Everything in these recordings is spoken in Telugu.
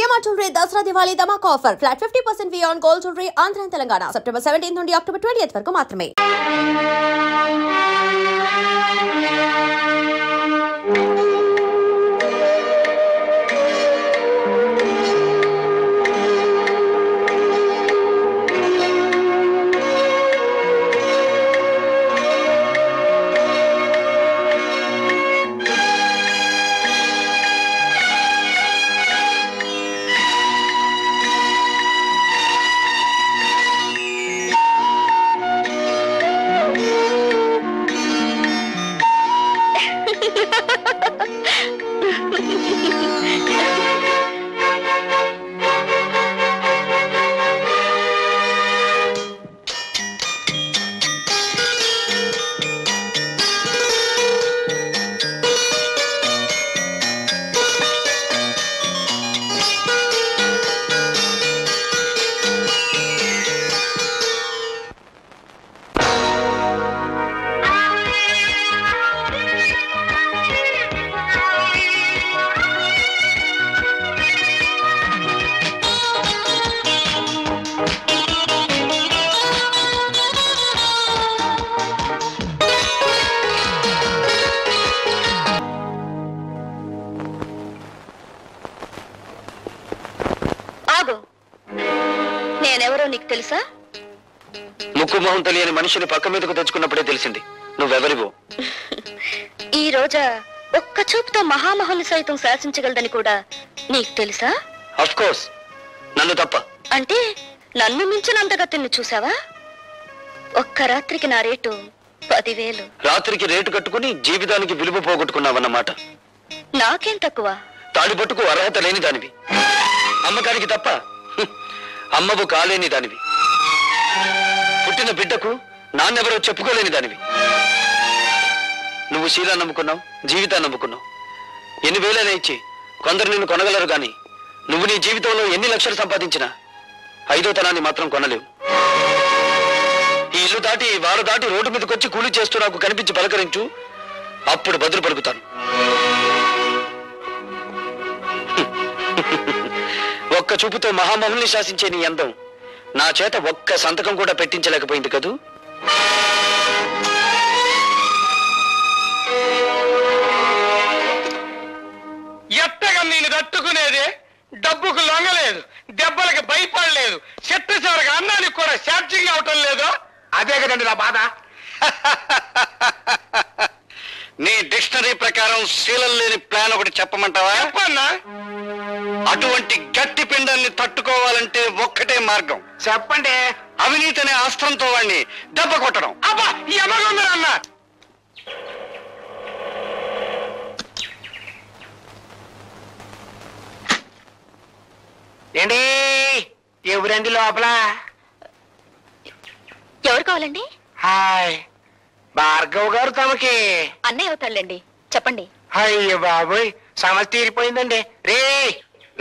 GMR Jewelry Dasra Diwali Dhamak offer. Flat 50% fee on gold jewelry Andhra and Telangana. September 17th నుండి October 20th వరకు మాత్రమే. ముక్కుమోహం తెలియని మనిషిని పక్క మీదకు తెచ్చుకున్నప్పుడే తెలిసింది నువ్వెవరివో. ఈ రోజా ఒక్క చూపుతో మహామహుని సైతం శాసించగలదని కూడా నీకు తెలుసా? ఆఫ్ కోర్స్, నన్ను తప్ప. అంటే నన్ను మించినంతగా తిన్ను చూసావా? ఒక్క రాత్రికి నా రేటు 10,000. రాత్రికి రేటు కట్టుకుని జీవితానికి విలువ పోగొట్టుకున్నావన్నమాట. నాకేం తక్కువ? తాడిపట్టుకు అర్హత లేని దానివి, అమ్మకానికి తప్ప అమ్మవు కాలేని దానివి, పుట్టిన బిడ్డకు నాన్నెవరో చెప్పుకోలేని దానివి. నువ్వు శీలా నమ్ముకున్నావు, జీవితాన్ని నమ్ముకున్నావు. ఎన్ని వేలైనా ఇచ్చి కొందరు నిన్ను కొనగలరు కానీ నువ్వు నీ జీవితంలో ఎన్ని లక్షలు సంపాదించినా 5వ తనాన్ని మాత్రం కొనలేవు. ఈ ఇల్లు దాటి వారు దాటి రోడ్డు మీదకి వచ్చి కూలీ చేస్తూ నాకు కనిపించి పలకరించు, అప్పుడు బదులు పలుకుతాను. ఒక్క చూపుతో మహామహుల్ని శాసించే నీ అందం నా చేత ఒక్క సంతకం కూడా పెట్టించలేకపోయింది కదూ. ఎత్తగా నేను తట్టుకునేదే, డబ్బుకు లొంగలేదు, దెబ్బలకు భయపడలేదు, చెట్ట చివరికి అన్నానికి కూడా ఛార్జింగ్ అవటం లేదు. అదే కదండి నా బాధ. నీ డిక్షనరీ ప్రకారం శీలం లేని ప్లాన్ ఒకటి చెప్పమంటావా? చెప్పన్నా. అటువంటి గట్టి పిండాన్ని తట్టుకోవాలంటే ఒక్కటే మార్గం. చెప్పండి. అవినీతి అనే అస్త్రంతో వాడిని దెబ్బ కొట్టడం. అబ్బా ఎమగొందరన్న. ఏంటి ఎవరండి లోపల? ఎవరు కావాలండి? హాయ్, భార్గవ్ గారు తమకి అన్నయ్య అవుతాళ్ళండి, చెప్పండి. అయ్యో బాబోయ్, సమస్య తీరిపోయిందండి. రే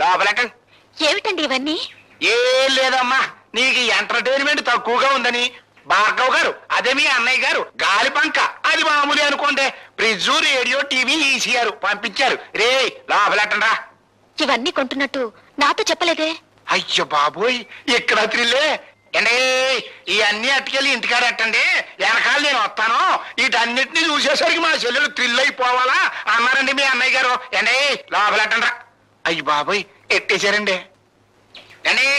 లోపలటండి. ఏమిటండి ఇవన్నీ? ఏం లేదమ్మా, నీకు ఎంటర్టైన్మెంట్ తక్కువగా ఉందని భార్గవ్ గారు, అదే మీ అన్నయ్య గారు గాలి పంక, అది మామూలు అనుకోండి, ఫ్రిడ్జ్, రేడియో, టీవీ, ఈసీఆర్ పంపించారు. రే లోపలటండి రా. ఇవన్నీ కొంటున్నట్టు నాతో చెప్పలేదే? అయ్యో బాబోయ్, ఇక్కడ త్రిల్లే. అండి ఇవన్నీ అట్టుకెళ్ళి ఇంటికాడ అట్టండి, వెనకాల నేను వస్తాను. వీటన్నిటినీ చూసేసరికి మా చెల్లెలు థ్రిల్ అయిపోవాలా అన్నారండి మీ అన్నయ్య గారు. అండి లోపలట్టండి రా. అయ్యి బాబోయ్, ఎట్టేశారండి. అండి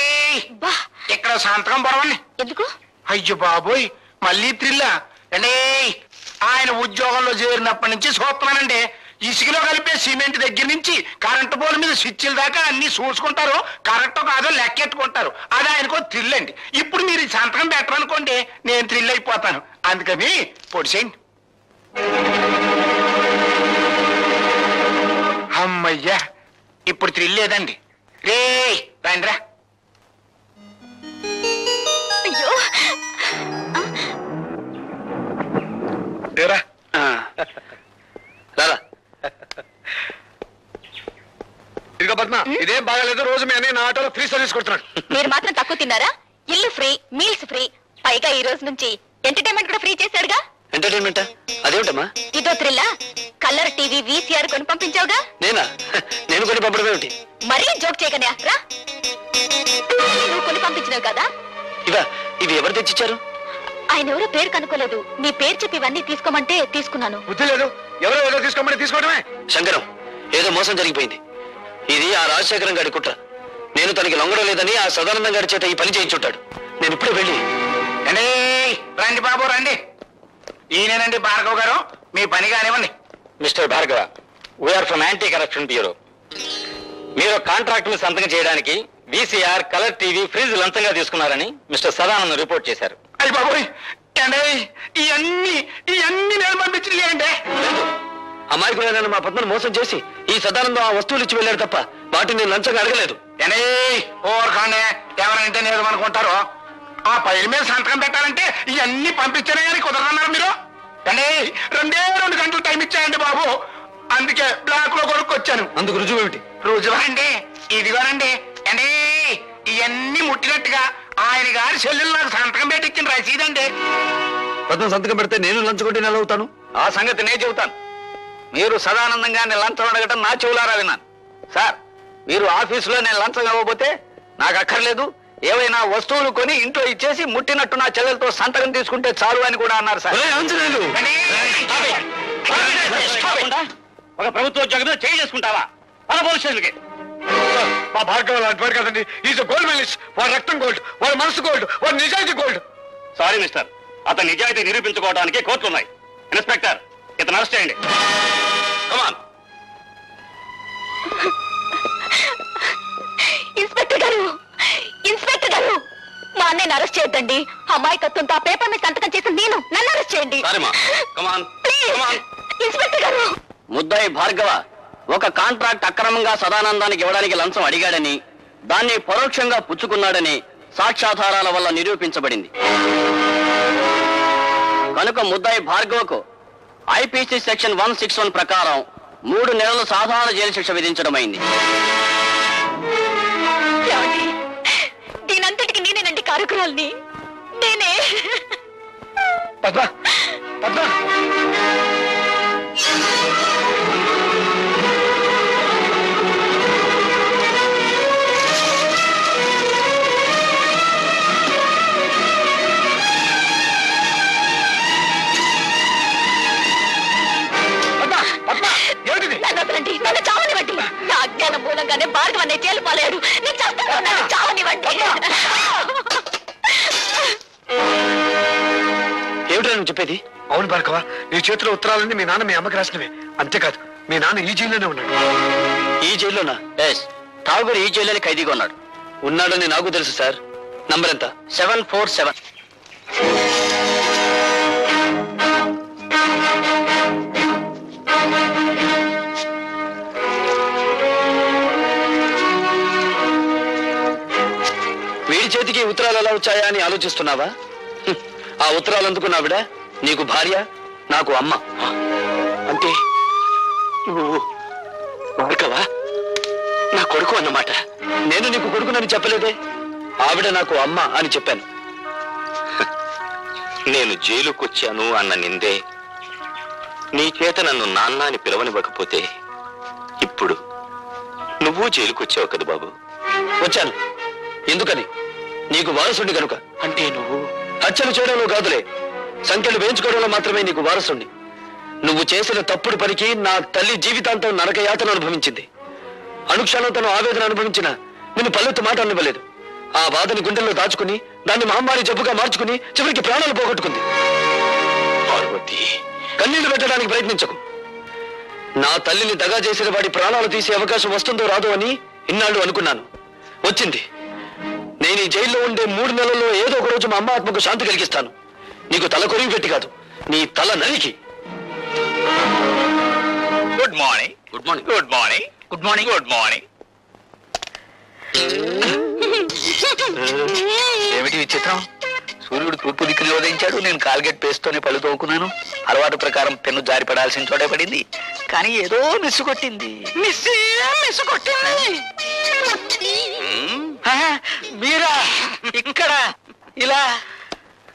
ఇక్కడ సంతకం పొరవండి. ఎందుకు? అయ్యో బాబోయ్, మళ్ళీ థ్రిల్లా అండి. ఆయన ఉద్యోగంలో చేరినప్పటి నుంచి చూస్తున్నానండి, ఇసుకలో కలిపే సిమెంట్ దగ్గర నుంచి కరెంటు పోల్ మీద స్విచ్ల దాకా అన్ని చూసుకుంటారు. కరెక్ట్ కాదో లెక్కెట్టుకుంటారు. అది ఆయనకో థ్రిల్ అండి. ఇప్పుడు మీరు సంతకం పెట్టరనుకోండి, నేను థ్రిల్ అయిపోతాను. అందుకని పొడిసేయండి. అమ్మయ్యా, ఇప్పుడు థ్రిల్ లేదండి. రే రండిరా. అయ్యో రారా. ఇదిగో పద్మ, ఇదేం బాగాలేదు. రోజు మీ అన్నయ్య నా ఆటోలో ఫ్రీ సర్వీస్ కొడుతున్నాడు. మీరు మాత్రం తక్కువ తిన్నారా? ఇల్లు ఫ్రీ, మీల్స్ ఫ్రీ, పైగా ఈ రోజు నుంచి ఎంటర్టైన్మెంట్ కూడా ఫ్రీ చేశాడుగా. ఎంటర్టైన్మెంటా? అదేమిటమ్మా? ఇదో థ్రిల్లా? కలర్ టీవీ VCR కొని పంపించావుగా? నేనా? నేను కొని పంపడం ఏమిటి? మరీ జోక్ చేయకనే రా. నువ్వు కొని పంపించినావు కదా? ఇవి ఎవరు తెచ్చిచ్చారు? ఆయన ఎవరో పేరు కనుక్కోలేదు. నీ పేరు చెప్పి ఇవన్నీ తీసుకోమంటే తీసుకున్నాను. బుద్ధి లేదు, ఎవరో తీసుకోమని తీసుకోవడమే. శంకరం, ఏదో మోసం జరిగిపోయింది. ఇది ఆ రాజశేఖరం గారి కుట్ర. నేను తనకి లొంగడం లేదని ఆ సదానందం గారి చేత ఈ పని చేయించుంటాడు. నేను ఇప్పుడే వెళ్ళి. రండి బాబు రండి. ఈయనేనండి భార్గవ్ గారు, మీ పని కానివ్వండి. Mister Bhargava, we're from anti corruption bureau. మీరు కాంట్రాక్ట్ మీద సంతకం చేయడానికి VCR, కలర్ టీవీ, ఫ్రిడ్జ్ లంచంగా తీసుకున్నారని మిస్టర్ సదానందం రిపోర్ట్ చేశారు. అయ్యి బాబోయ్, ఇవన్నీ నేను పంపించింది. అమాయకులైన మా పద్మను మోసం చేసి ఈ సదానందం ఆ వస్తువులు ఇచ్చి వెళ్ళాడు తప్ప వాటిని నేను లంచంగా అడగలేదు. ఓర్ఖాండే, ఎవరంటే నేను అనుకుంటారో ఆ పైల మీద సంతకం పెట్టాలంటే ఇవన్నీ పంపించానే కానీ కుదరదన్నారు మీరు. రెండే 2 గంటలు టైం ఇచ్చాయండి బాబు, అందుకే బ్లాక్ లో కొనుక్కొచ్చాను. అందుకు రుజువు ఏమిటి? రుజువా అండి? ఇదిగోనండి. ఇవన్నీ ముట్టినట్టుగా ఆయన గారి చెల్లెలు నాకు సంతకం పెట్టించిన రసీదండి. పద్మ సంతకం పెడితే నేను లంచగొట్టి నెల అవుతాను. ఆ సంగతి నేను చెబుతాను. మీరు సదానందం గారిని లంచం అడగటం నా చెవులారా విన్నాను. సార్, మీరు ఆఫీసులో నేను లంచం ఇవ్వబోతే నాకు అక్కర్లేదు, ఏవైనా వస్తువులు కొని ఇంట్లో ఇచ్చేసి ముట్టినట్టు నా చెల్లెలతో సంతకం తీసుకుంటే చాలు అని కూడా అన్నారు సార్. ఒక ప్రభుత్వ ఉద్యోగం మీద చేయి చేసుకుంటావా? మన పోలీస్ స్టేషన్కి. మా భార్గవ్ లాంటి వాడు కదండి. Is gold medallist. వాడు రక్తం గోల్డ్, వాడు మనసు గోల్డ్, వాడు నిజాయితీ గోల్డ్. సారీ మిస్టర్, అతని నిజాయితీ నిరూపించుకోవడానికి కోర్టులు ఉన్నాయి. ఇన్స్పెక్టర్, ఇతను అరెస్ట్ చేయండి. కమాన్. ఇన్స్పెక్టర్ గారు, మా అన్నయ్యని అరెస్ట్ చేయొద్దండి. అమాయకత్వంతో ఆ పేపర్ మీద సంతకం చేసి నన్ను అరెస్ట్ చేయండి. ఇన్స్పెక్టర్ గారు. ముద్దాయి భార్గవ ఒక కాంట్రాక్ట్ అక్రమంగా సదానందానికి ఇవ్వడానికి లంచం అడిగాడని, దాన్ని పరోక్షంగా పుచ్చుకున్నాడని సాక్ష్యాధారాల వల్ల నిరూపించబడింది. కనుక ముద్దాయి భార్గవకు IPC సెక్షన్ 161 ప్రకారం 3 నెలలు సాధారణ జైలు శిక్ష విధించడమైంది. దీనంతటికి నేనేనండి కారకురాల్ని. నేనే. పద్మ, పద్మ. నన్ను చావనివ్వండి. నా అజ్ఞానం మూలంగానే భార్గవ అనే జైలు పాలేడు. నేను చేస్తాను, నన్ను చావనివ్వండి. ఏమిటో నువ్వు చెప్పేది? అవును భార్గవ, నీ చేతిలో ఉత్తరాలన్నీ మీ నాన్న మీ అమ్మకి రాసినవే. అంతేకాదు, మీ నాన్న ఈ జైల్లోనే ఉన్నాడు. ఈ జైల్లోనా? ఠాగూర్ ఈ జైల్లోనే ఖైదీగా ఉన్నాడు. ఉన్నాడని నాకు తెలుసు సార్. నంబర్ ఎంత? 747. వీడి చేతికి ఉత్తరాలు ఎలా వచ్చాయా అని ఆలోచిస్తున్నావా? ఆ ఉత్తరాలు అందుకున్నావిడ నీకు భార్య, నాకు అమ్మ. అంటే నువ్వు భార్గవా నా కొడుకు అన్నమాట. నేను నీకు కొడుకునని చెప్పలేదే. ఆవిడ నాకు అమ్మ అని చెప్పాను. నేను జైలుకొచ్చాను అన్న నిందే నీ చేత నన్ను నాన్న అని పిలవనివ్వకపోతే ఇప్పుడు నువ్వు జైలుకొచ్చావు కదా బాబు. వచ్చాను. ఎందుకని? నీకు వారసుండి కనుక. అంటే నువ్వు హత్యలు చేయడంలో కాదులే, సంఖ్యలు వేయించుకోవడంలో మాత్రమే నీకు వారసుండి. నువ్వు చేసిన తప్పుడు పనికి నా తల్లి జీవితాంతం నరకయాతను అనుభవించింది. అనుక్షణం తను ఆవేదన అనుభవించిన నిన్ను పల్లెత్తు మాట అనివ్వలేదు. ఆ బాధని గుండెల్లో దాచుకుని దాన్ని మహమ్మారి జబ్బుగా మార్చుకుని చివరికి ప్రాణాలు పోగొట్టుకుంది. పార్వతి, కన్నీళ్లు పెట్టడానికి ప్రయత్నించకు. నా తల్లిని దగా చేసిన వాడి ప్రాణాలు తీసే అవకాశం వస్తుందో రాదో అని ఇన్నాళ్ళు అనుకున్నాను. వచ్చింది. నేను ఈ జైల్లో ఉండే 3 నెలల్లో ఏదో ఒక రోజు మా అమ్మ ఆత్మకు శాంతి కలిగిస్తాను. నీకు తల కొరివి పెట్టి కాదు, నీ తల నరికి. Good morning. Good morning. Good morning. Good morning. Good morning. ఏమిటి విచిత్రం? సూర్యుడు తూర్పు దిక్కులో ఉదయించాడు. నేను కాల్గేట్ పేస్తోనే పళ్ళు తోకున్నాను. అలవాటు ప్రకారం పెన్ను జారి పడాల్సిన చోటే పడింది. కానీ ఏదో మిస్సు కొట్టింది. మీరా ఇక్కడ ఇలా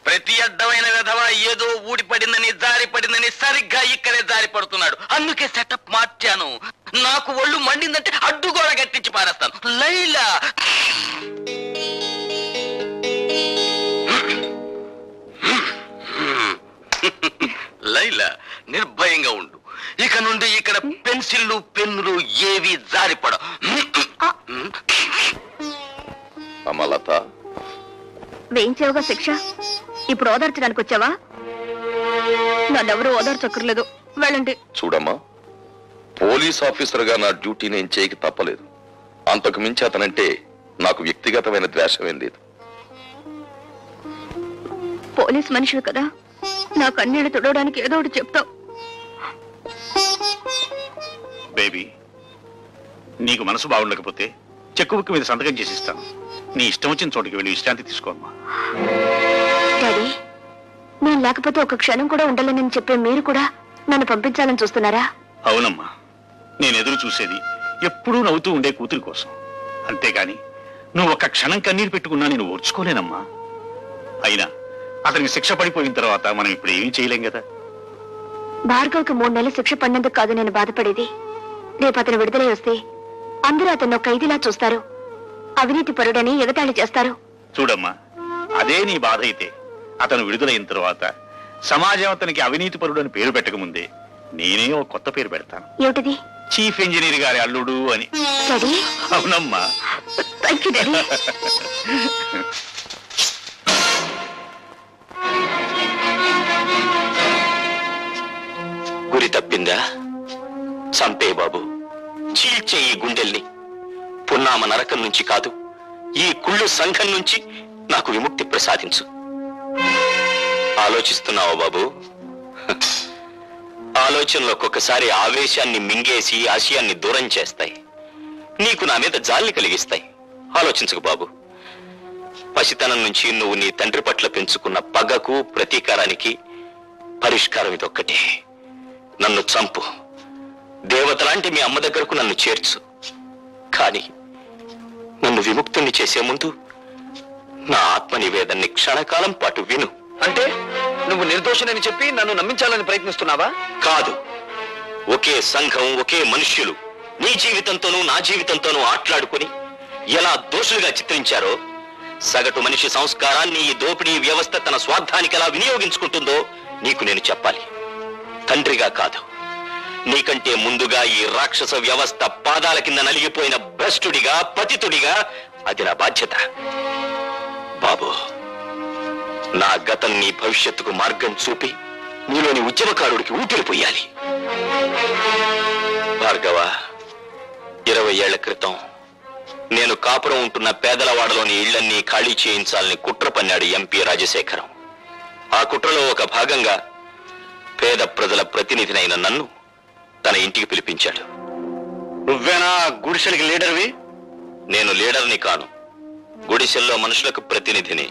ప్రతి అడ్డమైన విధవ ఏదో ఊడిపడిందని జారి పడిందని సరిగ్గా ఇక్కడే జారి పడుతున్నాడు. అందుకే సెటప్ మార్చాను. నాకు ఒళ్ళు మండిందంటే అడ్డుగోడ కట్టించి పారేస్తాను. లైలా లైలా నిర్భయంగా ఉండు. ఇక నుండి ఇక్కడ పెన్సిళ్ళు పెన్నులు ఏవి జారిపడ. అమలత, వేయించావుగా శిక్ష, ఇప్పుడు ఓదార్చడానికి వచ్చావా? నన్నెవరూ ఓదార్చక్కర్లేదు, వెళ్ళండి. చూడమ్మా, పోలీస్ ఆఫీసర్ గా నా డ్యూటీ నేను చేయక తప్పలేదు. అంతకు మించి అతనంటే నాకు వ్యక్తిగతమైన ద్వేషమేం లేదు. పోలీస్ మనిషి కదా, నా కన్నీళ్లు తుడవడానికి ఏదో ఒకటి చెప్తావు. బేబీ, నీకు మనసు బాగుండకపోతే చెక్కు బుక్ మీద సంతకం చేసిస్తాను. నీ ఇష్టం వచ్చిన చోటుకి వెళ్ళి విశ్రాంతి తీసుకోమ్మా. డాడీ, నేను లేకపోతే ఒక క్షణం కూడా ఉండాలని చెప్పే మీరు కూడా నన్ను పంపించాలని చూస్తున్నారా? అవునమ్మా, నేను ఎదురు చూసేది ఎప్పుడూ నవ్వుతూ ఉండే కూతురి కోసం. అంతేగాని నువ్వు ఒక్క క్షణం కన్నీరు పెట్టుకున్నా నేను ఓర్చుకోలేనమ్మా. అయినా అతనికి శిక్ష పడిపోయిన తర్వాత మనం ఇప్పుడు ఏమీ చేయలేం కదా. భార్గవ్కి 3 నెలలు శిక్ష పడినందుకు కాదు నేను బాధపడేది. రేపు అతను విడుదలై వస్తే అందరూ అతను ఒక ఖైదీలా చూస్తారు, అవినీతి పరుడని ఎగతాళి చేస్తారు. చూడమ్మా, అదే నీ బాధ అయితే అతను విడుదలైన తర్వాత సమాజం అతనికి అవినీతి పరుడు అని పేరు పెట్టకముందే నేనే ఒక కొత్త పేరు పెడతాను. ఏమిటిది? చీఫ్ ఇంజనీర్ గారి అల్లుడు అని. డాడీ, అవునమ్మా. Thank you daddy. గురి తప్పిందా? చంపే బాబు, చీల్చే ఈ గుండెల్ని. పున్నామ నరకం నుంచి కాదు, ఈ కుళ్ళు సంఘం నుంచి నాకు విముక్తి ప్రసాదించు. ఆలోచిస్తున్నావా బాబు? ఆలోచనలు ఒక్కొక్కసారి ఆవేశాన్ని మింగేసి ఆశయాన్ని దూరం చేస్తాయి. నీకు నా మీద జాలిని కలిగిస్తాయి. ఆలోచించకు బాబు. పసితనం నుంచి నువ్వు నీ తండ్రి పట్ల పెంచుకున్న పగకు ప్రతీకారానికి పరిష్కారం ఇదొక్కటే. నన్ను చంపు, దేవతలాంటి మీ అమ్మ దగ్గరకు నన్ను చేర్చు. కానీ నన్ను విముక్తుణ్ణి చేసే ముందు నా ఆత్మ నివేదన్ని క్షణకాలం పాటు విను. అంటే నువ్వు నిర్దోషులని చెప్పి నన్ను నమ్మించాలని ప్రయత్నిస్తున్నావా? కాదు, ఒకే సంఘం, ఒకే మనుష్యులు నీ జీవితంతోనూ నా జీవితంతోనూ ఆట్లాడుకుని ఎలా దోషులుగా చిత్రించారో, సగటు మనిషి సంస్కారాన్ని ఈ దోపిడీ వ్యవస్థ తన స్వార్థానికి ఎలా వినియోగించుకుంటుందో నీకు నేను చెప్పాలి. తండ్రిగా కాదు, నీకంటే ముందుగా ఈ రాక్షస వ్యవస్థ పాదాల కింద నలిగిపోయిన భ్రష్టుడిగా, పతితుడిగా అది నా బాధ్యత. బాబు, నా గతం నీ భవిష్యత్తుకు మార్గం చూపి నీలోని ఉద్యమకారుడికి ఊపిరి పోయాలి. భార్గవ, 20 ఏళ్ల క్రితం నేను కాపురం ఉంటున్న పేదలవాడలోని ఇళ్లన్నీ ఖాళీ చేయించాలని కుట్ర పన్నాడు ఎంపీ రాజశేఖరం. ఆ కుట్రలో ఒక భాగంగా పేద ప్రజల ప్రతినిధినైన నన్ను తన ఇంటికి పిలిపించాడు. నువ్వేనా గుడిసెలకి లీడర్వి? నేను లీడర్ని కాను, గుడిసెల్లో మనుషులకు ప్రతినిధిని.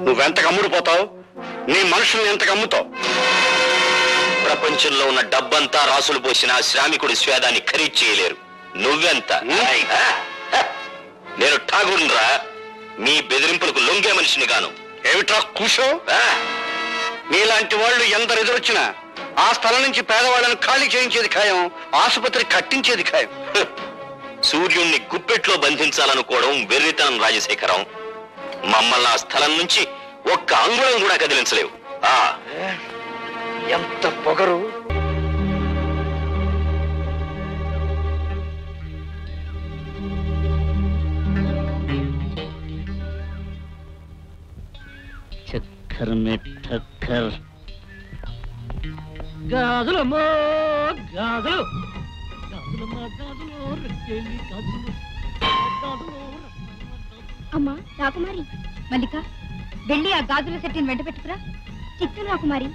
నువ్వెంతకు అమ్ముడుపోతావు? నీ మనుషుల్ని ఎంతకు అమ్ముతావు? ప్రపంచంలో ఉన్న డబ్బంతా రాసులు పోసిన శ్రామికుడి స్వేదాన్ని ఖరీదు చేయలేరు. నువ్వెంత? నేను ఠాగూర్రా, మీ బెదిరింపులకు లొంగే మనిషిని గాను. ఏమిట్రా కూసో? నీలాంటి వాళ్ళు ఎందరు ఎదురొచ్చినా ఆ స్థలం నుంచి పేదవాళ్ళను ఖాళీ చేయించేది ఖాయం, ఆసుపత్రి కట్టించేది ఖాయం. సూర్యుణ్ణి గుప్పెట్లో బంధించాలనుకోవడం వెర్రితనం రాజశేఖరం. మమ్మల్ని ఆ స్థలం నుంచి ఒక్క అంగుళం కూడా కదిలించలేవు. ఎంత పొగరు! చక్కర్ మెట్టక్కర్ గాజులమ్మో గాజులు గాజులమ్మా గాజులు రెక్కేలి గాజులు గాజులు. అమ్మా రాకుమారి, మల్లిక వెళ్ళి ఆ గాజుల సెట్టిని వెంట పెట్టుకురా. చిత్తు రాకుమారి.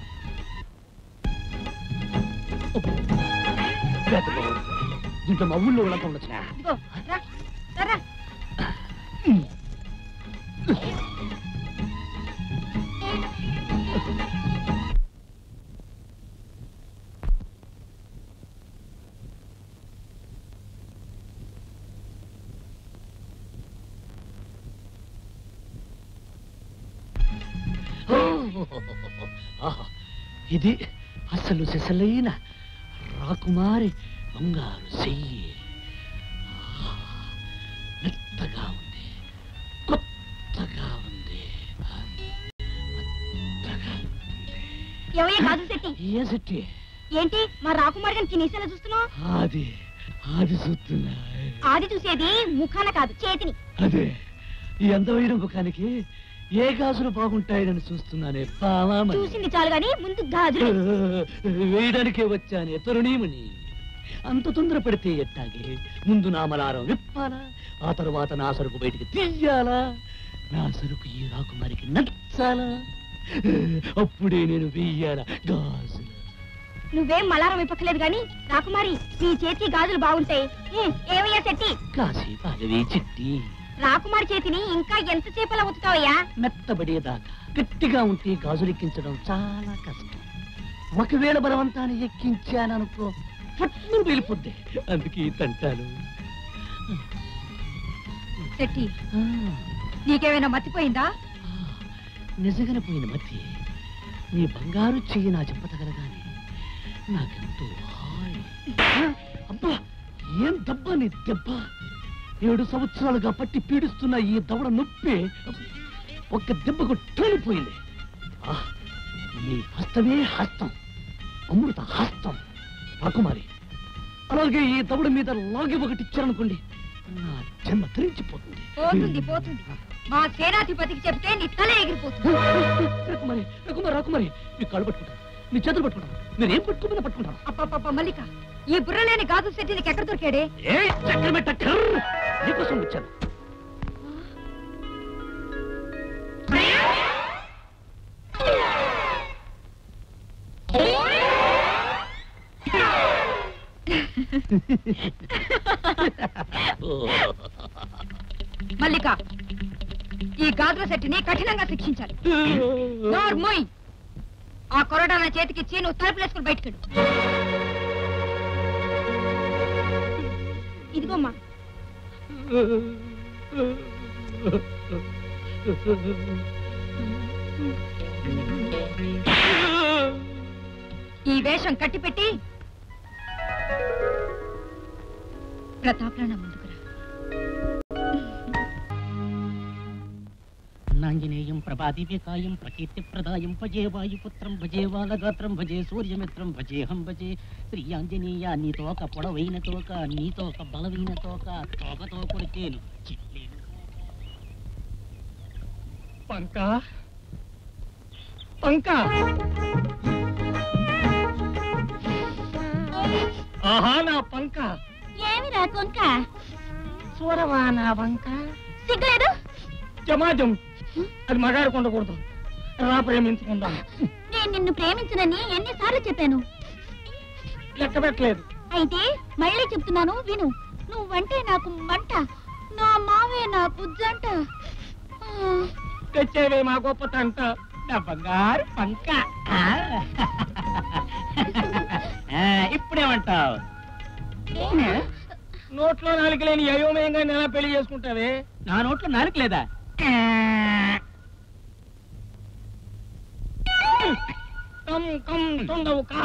దీంట్లో మా ఊళ్ళో వాళ్ళంతా ఉండొచ్చు. ఇదిగో రా, రా. ఇది అసలు సిసలైన రాకుమారి బంగారు చెయ్యి. మెత్తగా ఉంది, కొత్తగా ఉంది, ఏ శెట్టి? ఏంటి మా రాకుమారి గారికి నీసేలా చూస్తున్నావు? అది చూస్తున్నా. ఆది చూసేది ముఖాన కాదు, చేతిని. అదే ఈ అందమైన ముఖానికి ఏ గాజులు బాగుంటాయని చూస్తున్నానే. చూసింది చాలు గాని ముందు గాజులు వేయడానికే వచ్చానే తరుణీమణి. అంత తొందర పడితే ఎట్టాగే? ముందు నా మలారం విప్పాలా, ఆ తరువాత నా సరుకు బయటికి తీయాలా, నా సరుకు ఈ రాకుమారికి నచ్చాలా, అప్పుడే నేను వెయ్యాలా గాజులు. నువ్వేం మలారం ఇప్పకలేదు గాని రాకుమారి నీ చేతికి గాజులు బాగుంటాయి. ఏమయ్యా శెట్టి? కాశీ పాదవి చిట్టి. రాకుమారి చేతిని ఇంకా ఎంతసేపు అలా ఉతుతావయ్యా? మెత్తబడేదాకా గట్టిగా ఉంటే గాజులెక్కించడం చాలా కష్టం. ఒకవేళ బలవంతాన్ని ఎక్కించాననుకో పట్నం వెళ్ళిపోద్ది. అందుకే తంటాలు. శెట్టి నీకేమైనా మర్చిపోయిందా? నిజంగానే పోయిన మతి. నీ బంగారు చెయ్యి నా చెప్పతగలగానే నాకెంతో హాయ్. అబ్బా ఏం దెబ్బ నీ దెబ్బ! 7 సంవత్సరాలుగా పట్టి పీడిస్తున్న ఈ దవడ నొప్పి ఒక్క దెబ్బకు తోలిపోయింది. నీ హస్తమే హస్తం, అమృత హస్తం రాకుమారి. అలాగే ఈ దవడ మీద లాగి ఒకటి ఇచ్చారనుకోండి, నా జన్మ ధరించిపోతుంది. పోతుంది. మా సేనాధిపతికి చెప్తే నీ తల ఎగిరిపోతుంది. రాకుమారి రాకుమారి రాకుమారి, నీ కాళ్ళు పట్టుకుంటాను, నీ చేతులు పట్టుకుంటాను, నేను ఏం పట్టుకున్నా పట్టుకుంటాను. అప్ప మల్లిక, ఈ బుర్రలేని గాజు సెట్టి నీకు ఎక్కడ దొరికాడే? నీకోసం వచ్చాను. మల్లిక, ఈ గాజుల సెట్టిని కఠినంగా శిక్షించాలి. నోర్మోయ్, ఆ కొరడా నా చేతికిచ్చి నువ్వు తలుపులేసుకుని బయటకెళ్ళు. ఇదిగోమ్మా. ఈ వేషం కట్టిపెట్టి ప్రతాప్రాణ ముందుకురా. నాంజనేయం ప్రభాదివ్యకాయం ప్రకీర్తిప్రదాయం భజే వాయుపుత్రం భజే వాలగాత్రం భజే సూర్యమిత్రం భజేహం భజే శ్రీ ఆంజనేయ. నీ తోక పొడవైన తోక, నీ తోక బలమైన తోక, తోకతో కొడితేను చిట్లేను. పంక పంక, ఆహా నా పంక. ఏమి రా కొంక? చూడవా నా వంక. సిగ్గులేదు? జమాజం, అది మగాడు కొండకూడదు. రా ప్రేమించుకుందాం. నేను నిన్ను ప్రేమించనని ఎన్నిసార్లు చెప్పాను? లెక్క పెట్టలేదు. అయితే మళ్ళీ చెప్తున్నాను విను. నువ్వంటే నాకు మంట, నా మావే నాకు జంట. తెచ్చేవే మా గొప్ప తంట, నా బంగారు పంక. ఇప్పుడేమంటావు? నోట్లో నాలుక లేని అయోమయంగా నేను పెళ్లి చేసుకుంటావే? నా నోట్లో నాలుక లేదా? కమ్ కమ్ తొందవు కా.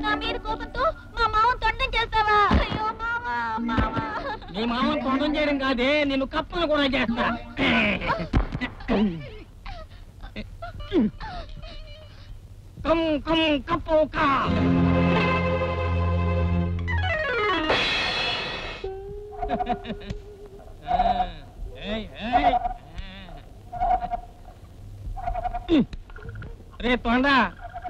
నా మీద కోపంతో మా మామను తొండం చేస్తావా? అయ్యో మామా, మామా. నీ మామను తొండం చేయడం కాదే, నిన్ను కప్పను కూడా చేస్తా. కమ్ కమ్ కప్పవు కా. రే తొండ,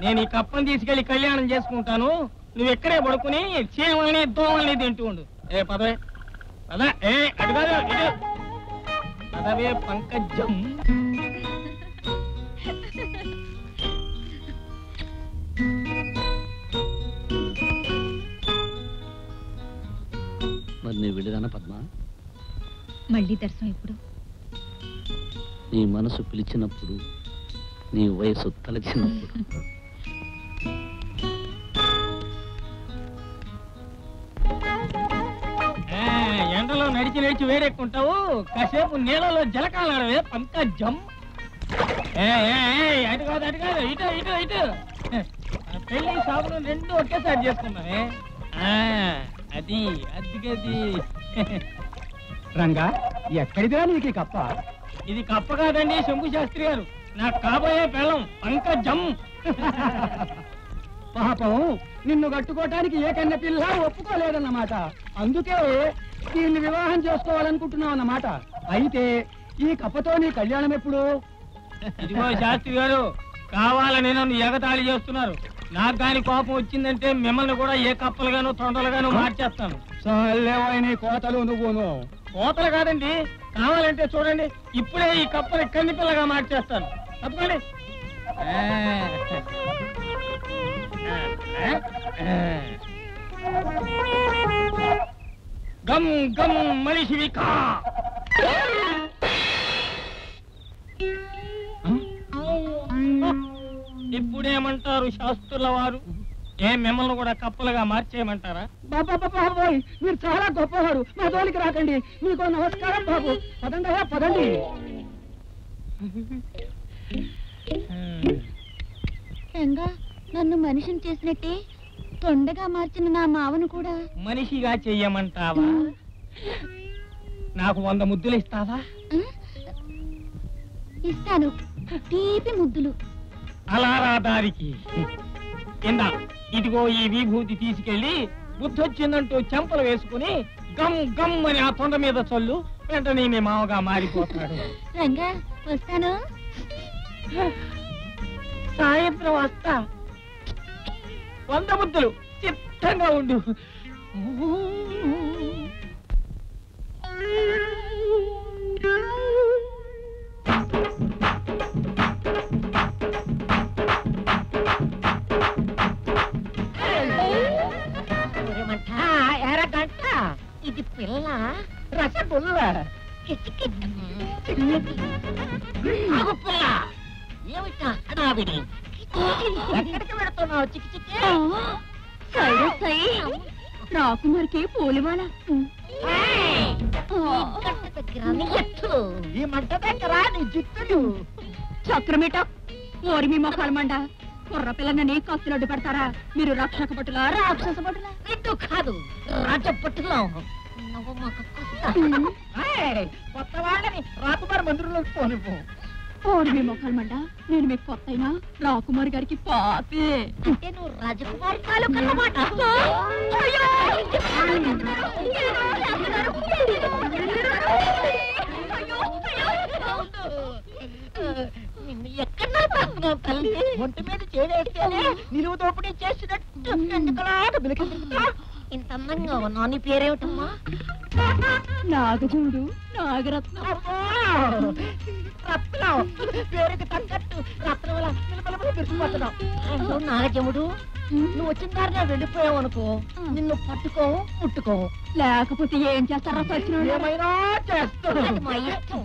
నేను ఈ కప్పని తీసుకెళ్లి కళ్యాణం చేసుకుంటాను. నువ్వు ఎక్కడే పడుకుని చీమల్ని దోమల్ని తింటూ ఉండు. ఏ పదవే పద. అటు కాదు, ఇటు పదవే పంకజం. మరి నీ వెళ్ళిరానా పద్మ? మళ్ళీ దర్శనం ఎప్పుడు? నీ మనసు పిలిచినప్పుడు, నీ వయసు తలచినప్పుడు. నడిచి నడిచి వేడెక్కుంటావు, కాసేపు నీళ్ళలో జలకాలాడవే పంకజం. అటు కాదు అటు కాదు, ఇటు ఇటు ఇటు. పెళ్లి షాపులు రెండు ఒకేసారి చేసుకున్నావే. అది అదిగది. రంగా, ఎక్కడిదా నీకు కప్ప? ఇది కప్ప కాదండి శంభు శాస్త్రి గారు, నాకు కాబోయే పెళ్ళం పంకజం. పాపం, నిన్ను కట్టుకోవటానికి ఏ కన్న పిల్ల ఒప్పుకోలేదన్నమాట. అందుకే దీన్ని వివాహం చేసుకోవాలనుకుంటున్నావు అన్నమాట. అయితే ఈ కప్పతో నీ కళ్యాణం ఎప్పుడు? ఇదిగో శాస్త్రి గారు, కావాలని నన్ను ఎగతాళి చేస్తున్నారు. నాకు కాని కోపం వచ్చిందంటే మిమ్మల్ని కూడా ఏ కప్పలుగాను తొండలుగాను మార్చేస్తాను. నీ కోతలు నువ్వును. కోతలు కాదండి, కావాలంటే చూడండి, ఇప్పుడే ఈ కప్పని కన్ని పిల్లగా మార్చేస్తాను. తప్పకండి. గమ్ గమ్ మనిషివి కా. ఇప్పుడేమంటారు శాస్త్రుల వారు? మిమ్మల్ని కూడా కప్పలుగా మార్చేయమంటారా? బాబాయ్, మీరు చాలా గొప్పవారు. నా జోలికి రాకండి. మీకు నమస్కారం బాబు. పదండి అయ్యా, పదండి. రంగా, నన్ను మనిషిని చేసినట్టే తొండగా మార్చిన నా మావను కూడా మనిషిగా చెయ్యమంటావా? నాకు 100 ముద్దులు ఇస్తావా? ఇస్తాను, తీపి ముద్దులు. అలా రా దారికి. కింద ఇదిగో ఈ విభూతి తీసుకెళ్లి బుద్ధొచ్చిందంటూ చెంపలు వేసుకుని గమ్ గమ్ అని ఆ తొండ మీద చల్లు. వెంటనే మీ మామగా మారిపోతాడు. రంగా, వస్తాను. సాయంత్రం వస్తా. 100 ముద్దులు చిత్తంగా ఉండు. ఎరగంట ఇది పిల్ల రసగుల్ల. పిల్ల ఏమిటా హడావిడి? ఎక్కడికి వెళుతున్నావు చిక్కి చిక్కి? రాకుమారికి పోలివాళ. ఈ మంట దగ్గర నీ జిత్తులు. చక్రమేట ఓరి మీ మొక్కల మండ. కుర్ర పిల్లనని కస్తులడ్డు పెడతారా? మీరు రక్షక పట్టులా రాక్షస పట్టులా? నిన్ను కాదు, రాజపట్టులో నువ్వు మాకు కొత్త వాళ్ళని రాకుమారి మందిరంలో పోనివ్వు. ఓరి మీ మొక్కల మండ, నేను మీకు కొత్త అయినా రాకుమారి గారికి పాపే. అంటే నువ్వు రాజకుమారి తాలూకు అన్నమాట. నిన్ను ఎక్కడ తల్లి ఒంటి మీద చేస్తేనే నిలువు దోపిడీ చేసినట్టు ఎందుకలాట బిలికిందా? ఇంత అందంగా ఉన్నా నీ పేరేమిటమ్మా? నాగజుడు నాగరత్నం. రత్నం పేరుకి తగ్గట్టు రత్నం పెరిగిపోతున్నావు. నాగజముడు, నువ్వు వచ్చిన దారిలో వెళ్ళిపోయావు అనుకో, నిన్ను పట్టుకోవు ముట్టుకోవు. లేకపోతే ఏం చేస్తారా? ఏమైనా చేస్తాను. అది మా ఇష్టం.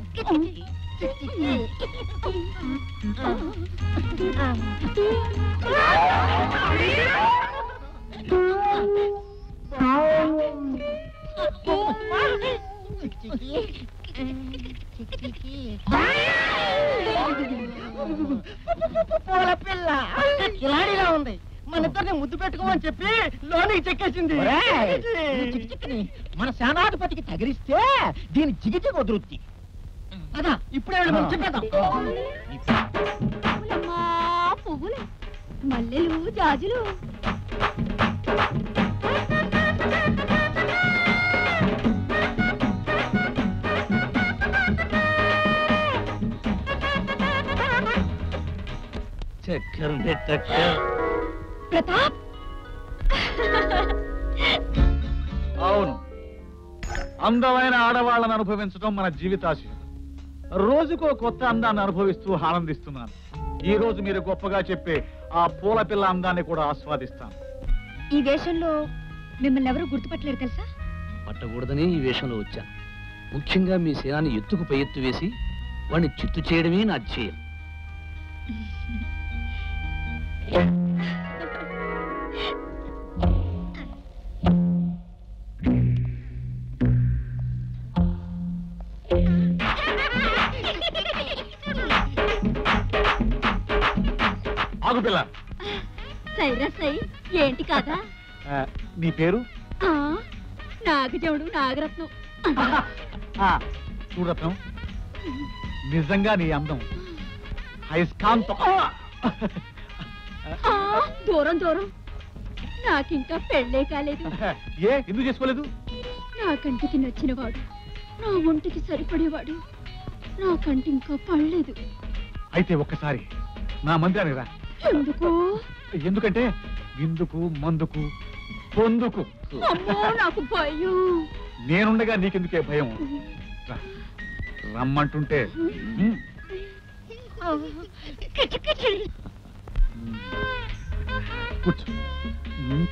పూల పిల్ల కిలాడిలా ఉంది. మన ఇద్దరిని ముద్దు పెట్టుకోమని చెప్పి లోనికి చెక్కేసింది. మన సేనాధిపతికి తగిలిస్తే దీని జిగిజిగి వదులుద్ది. అదా ఇప్పుడే చెప్పేద్దాం. పువ్వులు, మల్లెలు, జాజులు. ప్రతాప్, అవును, అందమైన ఆడవాళ్ళని అనుభవించడం మన జీవితాశయం. రోజుకో కొత్త అందాన్ని అనుభవిస్తూ ఆనందిస్తున్నాను. ఈ రోజు మీరు గొప్పగా చెప్పే ఆ పూల పిల్ల అందాన్ని కూడా ఆస్వాదిస్తాను. ఈ వేషంలో మిమ్మల్ని ఎవరు గుర్తుపట్టలేరు తెలుసా? పట్టకూడదని ఈ వేషంలో వచ్చాను. ముఖ్యంగా మీ సేనాన్ని ఎత్తుకు పై ఎత్తు వేసి వాడిని చిత్తు చేయడమే నా ధ్యేయం. ఆగు పిల్ల. సైరా సై ఏంటి కదా నీ పేరు? నాగజవుడు నాగరత్నం. చూడరత్నం, నిజంగా నీ అందం అయస్కాంతం. దూరం దూరం నాకింకా పెళ్ళే కాలేదు. ఎందుకు చేసుకోలేదు? నా కంటికి నచ్చినవాడు, నా ఒంటికి సరిపడేవాడు నా కంటి ఇంకా పడలేదు. అయితే ఒక్కసారి నా మందిరానికి రా. ఎందుకు? ఎందుకంటే విందుకు మందుకు పొందుకు. అమ్మో నాకు భయం. నేనుండగా నీకెందుకే భయం? రమ్మంటుంటే కూర్చో.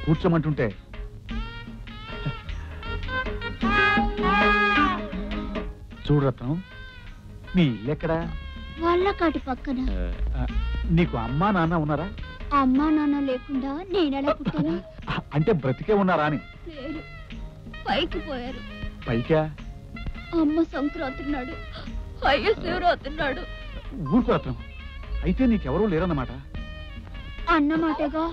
కూర్చోమంటుంటే చూడరత్నం, నీ ఇల్లెక్కడా? వాళ్ళకాటి పక్కన. నీకు అమ్మా నాన్న ఉన్నారా? అమ్మా నాన్న లేకుండా నేనెలా పుట్టాను? అంటే బ్రతికే ఉన్నారా అని. లేరు, పైకి పోయారు. పైకా? అమ్మ సంక్రాంతి నాడు, అయ్య శివరాత్రి నాడు. ఊరుకు రత్నం, అయితే నీకెవరూ లేరన్నమాట. అన్నమాటగా.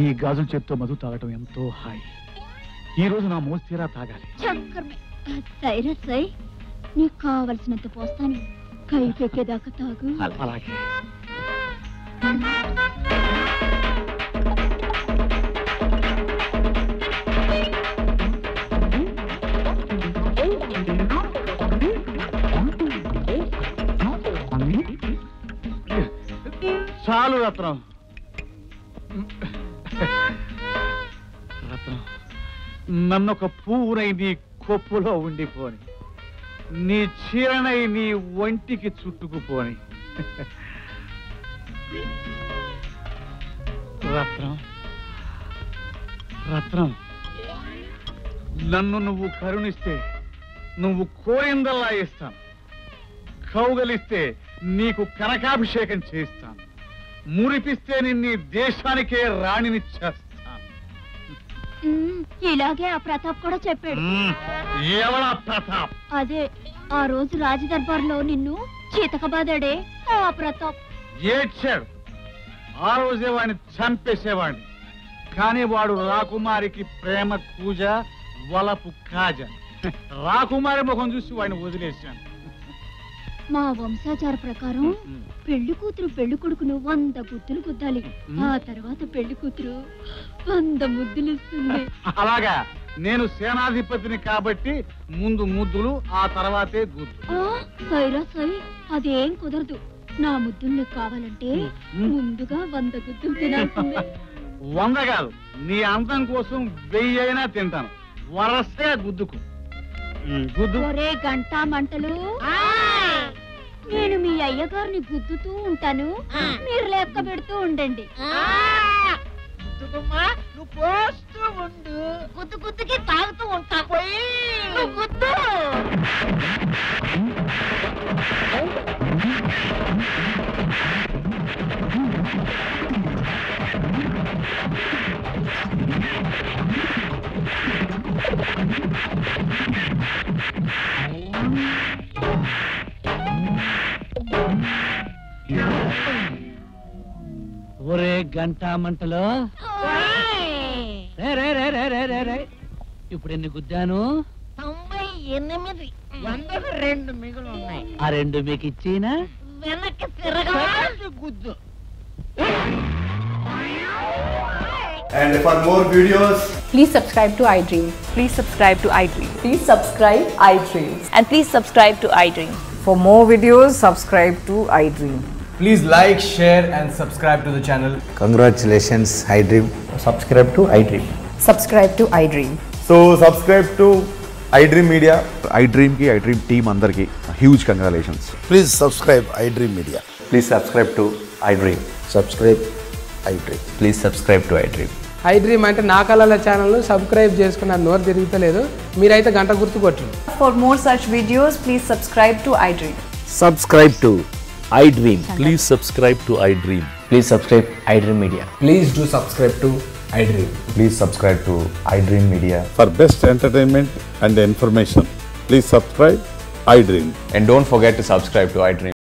ఈ గాజుల చేత్తో మధు తాగటం ఎంతో హాయి. ఈ రోజు నా మోస్తీరా తాగాలి. సైరా సై, నీకు కావలసినంత పోస్తాను. కైకెక్కేదాకా తాగు. అలాగే. చాలు రత్నం. రత్నం, నన్నొక పువ్వునై నీ కొప్పులో ఉండిపోని, నీ చీరనై నీ ఒంటికి చుట్టుకుపోని. రత్నం, రత్నం, నన్ను నువ్వు కరుణిస్తే నువ్వు కోరిందల్లా ఇస్తాను. కౌగలిస్తే నీకు కనకాభిషేకం చేస్తాను. మురిపిస్తే నిన్ను దేశానికే రాణిని చేస్తాను. ఇలాగే ఆ ప్రతాప్ కూడా చెప్పాడు. ఎవడా ప్రతాప్? అదే ఆ రోజు రాజదర్బార్లో నిన్ను చీతకబాదాడే ఆ ప్రతాప్. ఏడ్చాడు. ఆ రోజే వాడిని చంపేసేవాడిని. కానీ వాడు రాకుమారికి ప్రేమ కూజ, వలపు కాజ. రాకుమారి ముఖం చూసి వాడిని వదిలేశాను. మా వంశాచార ప్రకారం పెళ్లి కూతురు పెళ్లి కొడుకును 100 గుద్దులు గుద్దాలి. ఆ తర్వాత పెళ్లి కూతురు 100 ముద్దులు ఇస్తుంది. అలాగా? నేను సేనాధిపతిని కాబట్టి ముందు ముద్దులు, ఆ తర్వాతే గుద్దు. సైరా సై, అదేం కుదరదు. నా ముద్దులు కావాలంటే ముందుగా 100 గుద్దులు తినాల్సిందే. 100 కాదు, నీ అందం కోసం 1000 అయినా తింటాను. వరసగా గుద్దుకు. ఒరే గంటా మంటలు, నేను మీ అయ్యగారిని గుద్దుతూ ఉంటాను, మీరు లెక్క పెడుతూ ఉండండి. నువ్వు పోస్తూ ఉండు, గుద్దు గుద్దుకి తాగుతూ ఉంటా. గుద్దు. ఒరే గంటా మంటలో, ఇప్పుడు ఎన్ని గుద్దాను? 98. 100కు 2 మిగులు ఉన్నాయి. ఆ 2 మీకు ఇచ్చేనా? వెనక్కి తిరగ గుద్దు. And for more videos, please subscribe to iDream. Please subscribe to iDream. Please subscribe iDream. And please subscribe to iDream. For more videos, subscribe to iDream. please like, share and subscribe to the channel. Congratulations, iDream. Subscribe to iDream. Subscribe to iDream. So subscribe to iDream Media. iDream ki iDream team andarki huge congratulations. Please subscribe iDream Media. Please subscribe to iDream. Subscribe iDream. Please subscribe to iDream. iDream అంటే నా కళల ఛానల్ సబ్స్క్రైబ్ చేసుకున్న నోరు తిరుగుతలేదు, మీరైతే గంట గుర్తు కొట్టండి. For more such videos, please subscribe to iDream. Subscribe to iDream. Please subscribe to iDream. Please subscribe iDream Media. Please do subscribe to iDream. Please subscribe to iDream Media. For best entertainment and information, please subscribe iDream. And don't forget to subscribe to iDream.